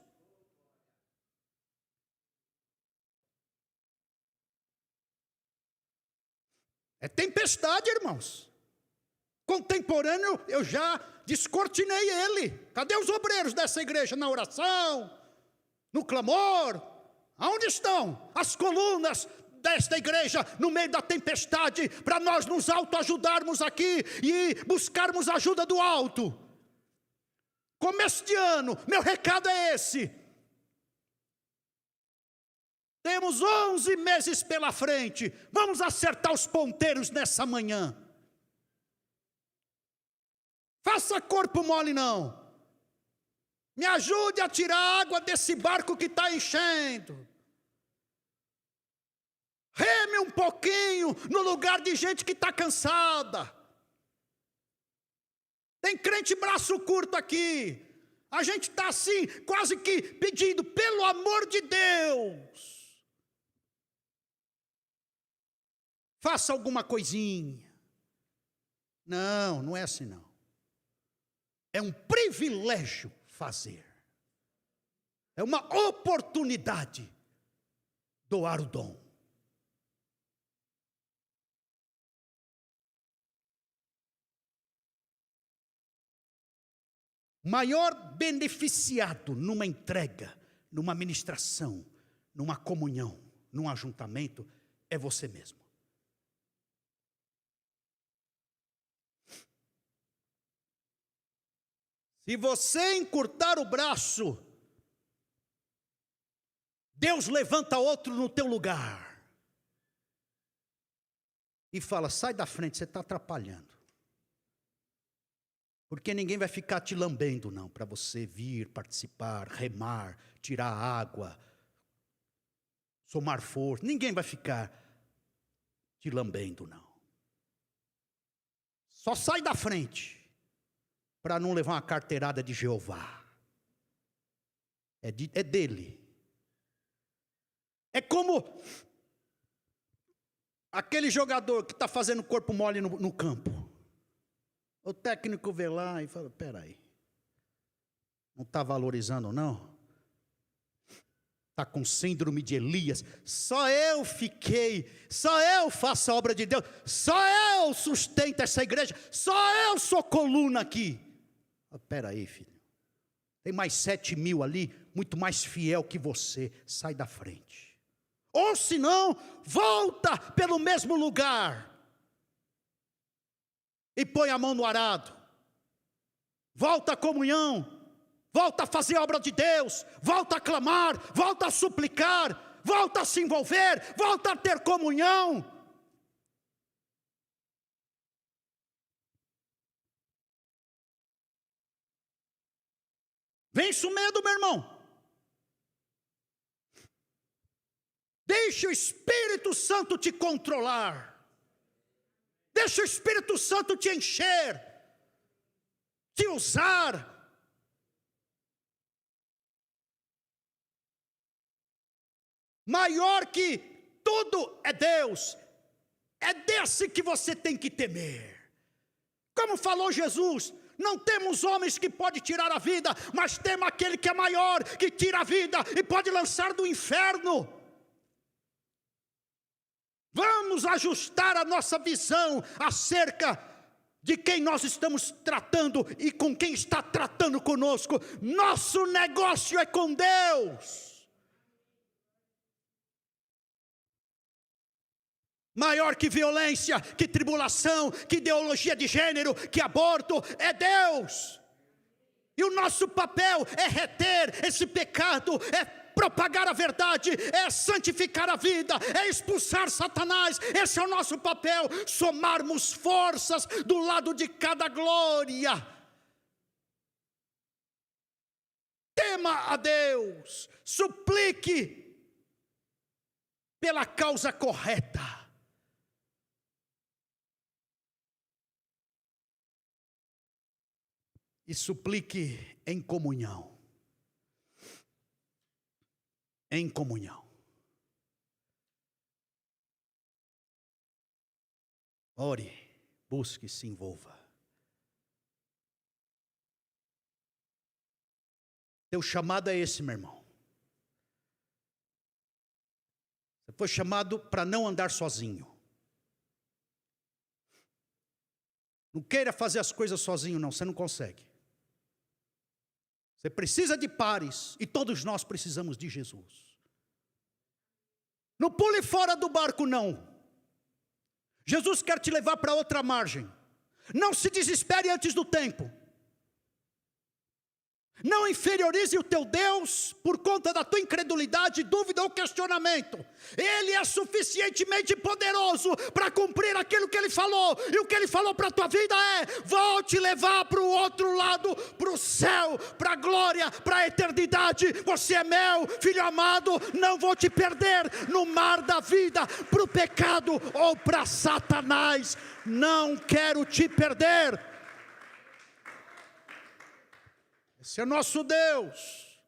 É tempestade, irmãos. Contemporâneo, eu já descortinei ele. Cadê os obreiros dessa igreja na oração, no clamor? Aonde estão as colunas desta igreja no meio da tempestade, para nós nos autoajudarmos aqui e buscarmos a ajuda do alto? Começo de ano, meu recado é esse. Temos 11 meses pela frente. Vamos acertar os ponteiros nessa manhã. Faça corpo mole não. Me ajude a tirar a água desse barco que está enchendo. Reme um pouquinho no lugar de gente que está cansada. Tem crente braço curto aqui. A gente está assim, quase que pedindo, pelo amor de Deus, faça alguma coisinha. Não, não é assim não. É um privilégio fazer. É uma oportunidade doar o dom. Maior beneficiado numa entrega, numa ministração, numa comunhão, num ajuntamento, é você mesmo. Se você encurtar o braço, Deus levanta outro no teu lugar e fala, sai da frente, você está atrapalhando. Porque ninguém vai ficar te lambendo não, para você vir, participar, remar, tirar água, somar força. Ninguém vai ficar te lambendo não. Só sai da frente, para não levar uma carteirada de Jeová. É dele. É como aquele jogador que está fazendo corpo mole no campo. O técnico vê lá e fala, peraí, não está valorizando não? está com síndrome de Elias. Só eu faço a obra de Deus, só eu sustento essa igreja, só eu sou coluna aqui. Espera aí, filho, tem mais 7.000 ali, muito mais fiel que você, sai da frente. Ou se não, volta pelo mesmo lugar e põe a mão no arado. Volta à comunhão, volta a fazer a obra de Deus, volta a clamar, volta a suplicar, volta a se envolver, volta a ter comunhão. Vence o medo, meu irmão. Deixa o Espírito Santo te controlar. Deixa o Espírito Santo te encher, te usar. Maior que tudo é Deus. É desse que você tem que temer. Como falou Jesus, não temos homens que podem tirar a vida, mas temos aquele que é maior, que tira a vida e pode lançar do inferno. Vamos ajustar a nossa visão acerca de quem nós estamos tratando e com quem está tratando conosco. Nosso negócio é com Deus. Maior que violência, que tribulação, que ideologia de gênero, que aborto, é Deus. E o nosso papel é reter esse pecado, é propagar a verdade, é santificar a vida, é expulsar Satanás. Esse é o nosso papel, somarmos forças do lado de cada glória. Tema a Deus, suplique pela causa correta. E suplique em comunhão. Em comunhão. Ore, busque, se envolva. Teu chamado é esse, meu irmão. Você foi chamado para não andar sozinho. Não queira fazer as coisas sozinho, não, você não consegue. Você precisa de pares, e todos nós precisamos de Jesus. Não pule fora do barco, não. Jesus quer te levar para outra margem. Não se desespere antes do tempo. Não inferiorize o teu Deus por conta da tua incredulidade, dúvida ou questionamento. Ele é suficientemente poderoso para cumprir aquilo que Ele falou. E o que Ele falou para a tua vida é: vou te levar para o outro lado, para o céu, para a glória, para a eternidade. Você é meu, filho amado, não vou te perder no mar da vida, para o pecado ou para Satanás. Não quero te perder. Esse é nosso Deus.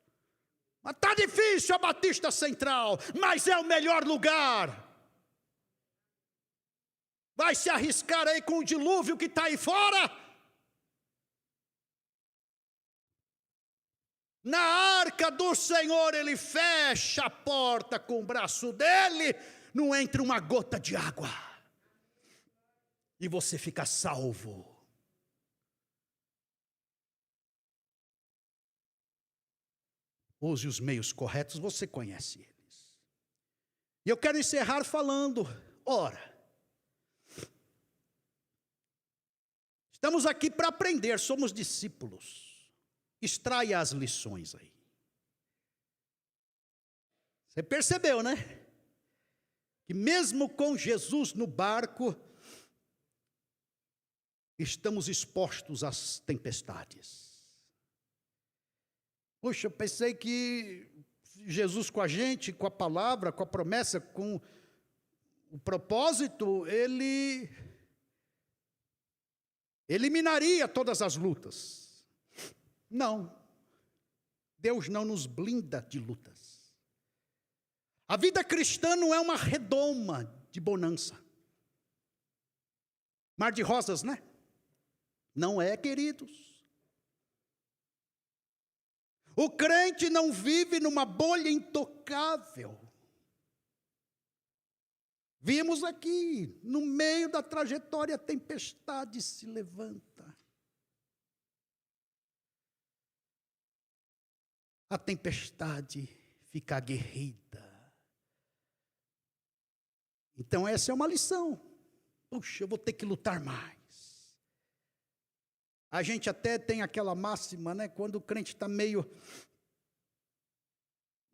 Mas está difícil a Batista Central, mas é o melhor lugar. Vai se arriscar aí com o dilúvio que está aí fora? Na arca do Senhor Ele fecha a porta com o braço dele, não entra uma gota de água. E você fica salvo. Use os meios corretos, você conhece eles. E eu quero encerrar falando, ora, estamos aqui para aprender, somos discípulos. Extraia as lições aí. Você percebeu, né? Que mesmo com Jesus no barco, estamos expostos às tempestades. Puxa, eu pensei que Jesus com a gente, com a palavra, com a promessa, com o propósito, Ele eliminaria todas as lutas. Não. Deus não nos blinda de lutas. A vida cristã não é uma redoma de bonança. Mar de rosas, né? Não é, queridos. O crente não vive numa bolha intocável. Vimos aqui, no meio da trajetória, a tempestade se levanta. A tempestade fica aguerrida. Então essa é uma lição. Puxa, eu vou ter que lutar mais. A gente até tem aquela máxima, né? Quando o crente está meio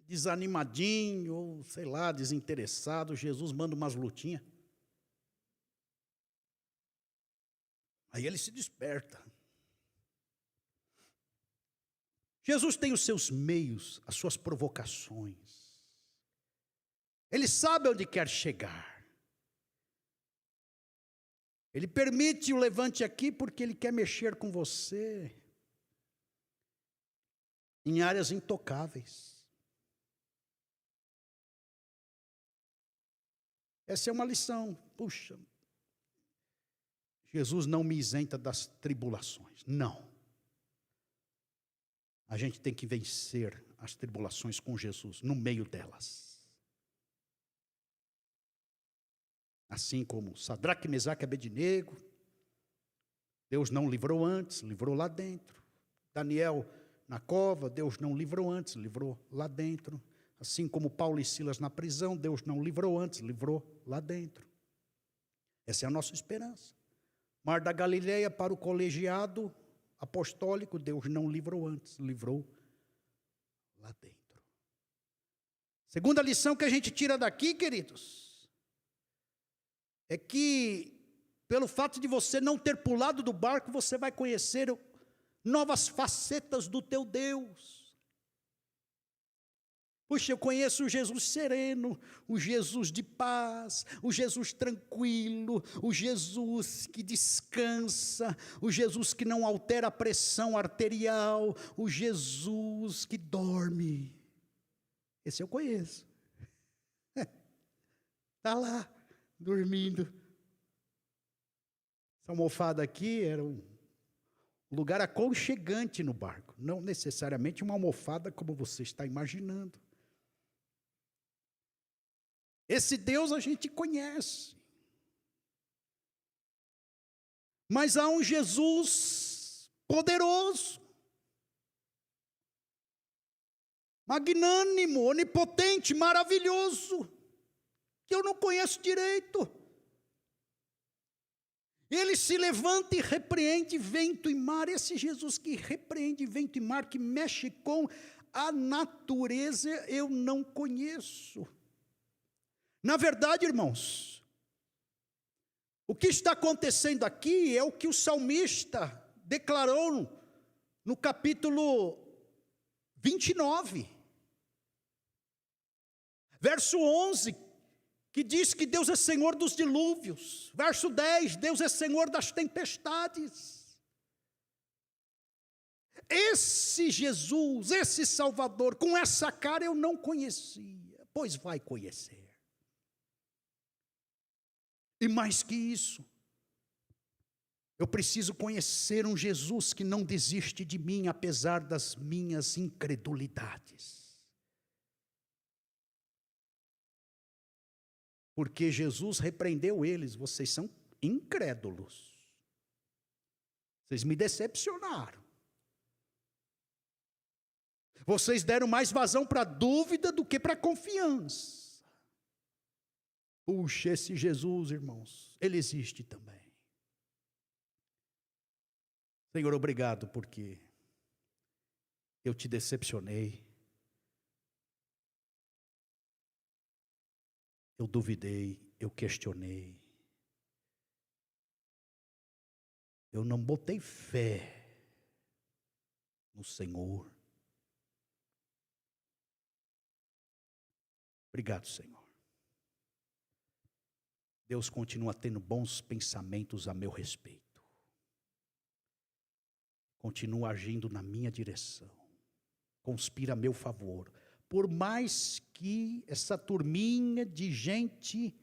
desanimadinho, ou sei lá, desinteressado, Jesus manda umas lutinhas. Aí ele se desperta. Jesus tem os seus meios, as suas provocações. Ele sabe onde quer chegar. Ele permite o levante aqui porque ele quer mexer com você em áreas intocáveis. Essa é uma lição. Puxa, Jesus não me isenta das tribulações. Não. A gente tem que vencer as tribulações com Jesus, no meio delas. Assim como Sadraque, Mesaque e Abednego, Deus não livrou antes, livrou lá dentro. Daniel na cova, Deus não livrou antes, livrou lá dentro. Assim como Paulo e Silas na prisão, Deus não livrou antes, livrou lá dentro. Essa é a nossa esperança. Mar da Galileia para o colegiado apostólico, Deus não livrou antes, livrou lá dentro. Segunda lição que a gente tira daqui, queridos, é que, pelo fato de você não ter pulado do barco, você vai conhecer novas facetas do teu Deus. Puxa, eu conheço o Jesus sereno, o Jesus de paz, o Jesus tranquilo, o Jesus que descansa, o Jesus que não altera a pressão arterial, o Jesus que dorme. Esse eu conheço. Está lá, dormindo. Essa almofada aqui era um lugar aconchegante no barco, não necessariamente uma almofada como você está imaginando. Esse Deus a gente conhece. Mas há um Jesus poderoso, magnânimo, onipotente, maravilhoso, que eu não conheço direito. Ele se levanta e repreende vento e mar. Esse Jesus que repreende vento e mar, que mexe com a natureza, eu não conheço. Na verdade, irmãos, o que está acontecendo aqui é o que o salmista declarou no capítulo 29, verso 11, que diz que Deus é Senhor dos dilúvios. Verso 10, Deus é Senhor das tempestades. Esse Jesus, esse Salvador, com essa cara eu não conhecia, pois vai conhecer. E mais que isso, eu preciso conhecer um Jesus que não desiste de mim, apesar das minhas incredulidades. Porque Jesus repreendeu eles, vocês são incrédulos. Vocês me decepcionaram. Vocês deram mais vazão para a dúvida do que para a confiança. Puxa, esse Jesus, irmãos, ele existe também. Senhor, obrigado porque eu te decepcionei. Eu duvidei, eu questionei. Eu não botei fé no Senhor. Obrigado, Senhor. Deus continua tendo bons pensamentos a meu respeito. Continua agindo na minha direção. Conspira a meu favor. Por mais que essa turminha de gente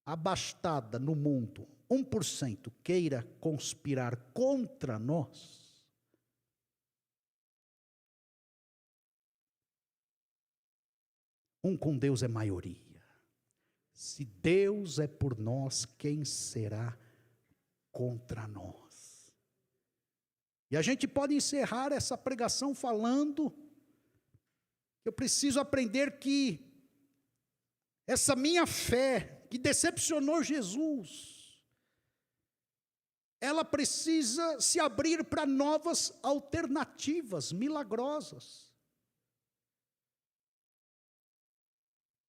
abastada no mundo, 1%, queira conspirar contra nós, Um com Deus é maioria. Se Deus é por nós, quem será contra nós? E a gente pode encerrar essa pregação falando que eu preciso aprender que essa minha fé, que decepcionou Jesus, ela precisa se abrir para novas alternativas milagrosas.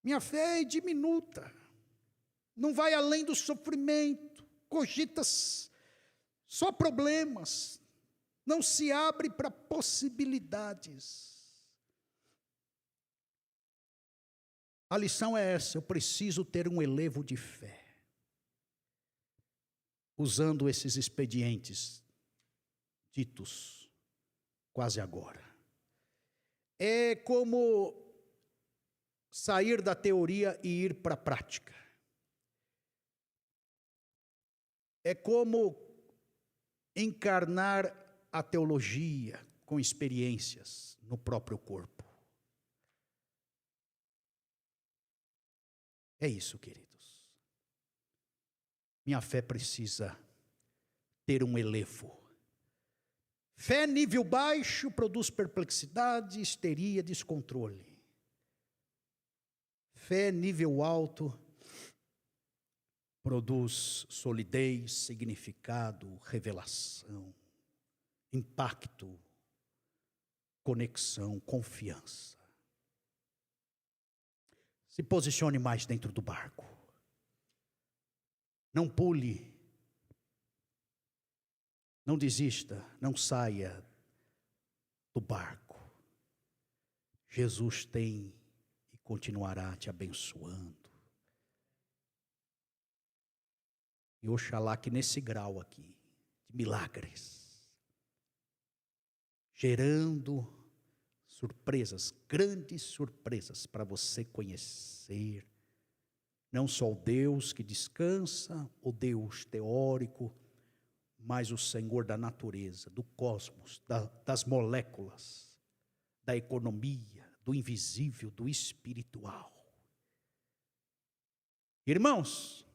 Minha fé é diminuta, não vai além do sofrimento, cogita só problemas, não se abre para possibilidades. A lição é essa: eu preciso ter um elevo de fé, usando esses expedientes ditos quase agora. É como sair da teoria e ir para a prática. É como encarnar a teologia com experiências no próprio corpo. É isso, queridos. Minha fé precisa ter um elevo. Fé nível baixo produz perplexidade, histeria, descontrole. Fé nível alto produz solidez, significado, revelação, impacto, conexão, confiança. Se posicione mais dentro do barco. Não pule. Não desista, não saia do barco. Jesus tem e continuará te abençoando. E oxalá que nesse grau aqui, de milagres, gerando surpresas, grandes surpresas para você conhecer, não só o Deus que descansa, o Deus teórico, mas o Senhor da natureza, do cosmos, das moléculas, da economia, do invisível, do espiritual. Irmãos,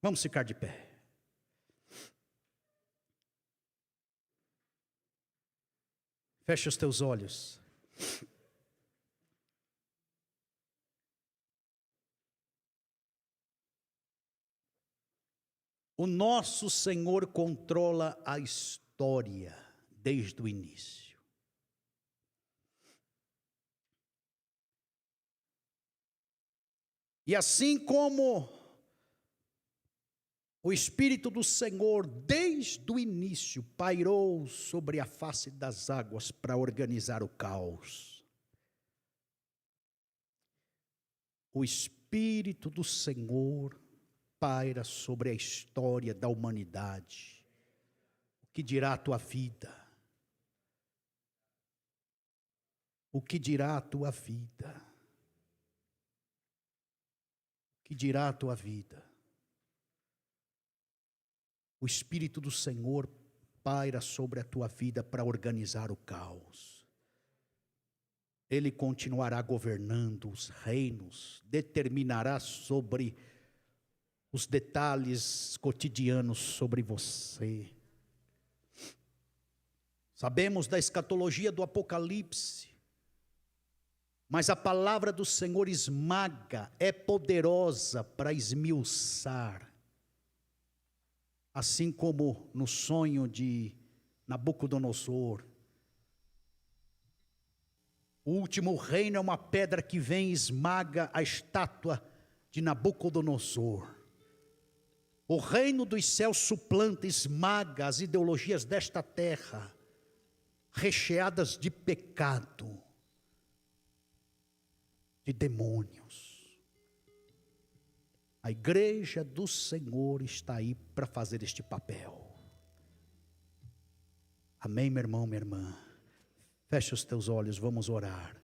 vamos ficar de pé. Feche os teus olhos. O nosso Senhor controla a história desde o início. E assim como o Espírito do Senhor, desde o início, pairou sobre a face das águas para organizar o caos, o Espírito do Senhor paira sobre a história da humanidade. O que dirá a tua vida? O que dirá a tua vida? O que dirá a tua vida? O Espírito do Senhor paira sobre a tua vida para organizar o caos. Ele continuará governando os reinos, determinará sobre os detalhes cotidianos sobre você. Sabemos da escatologia do Apocalipse, mas a palavra do Senhor esmaga, é poderosa para esmiuçar. Assim como no sonho de Nabucodonosor, o último reino é uma pedra que vem e esmaga a estátua de Nabucodonosor. O reino dos céus suplanta, esmaga as ideologias desta terra, recheadas de pecado, de demônios. A igreja do Senhor está aí para fazer este papel. Amém, meu irmão, minha irmã? Feche os teus olhos, vamos orar.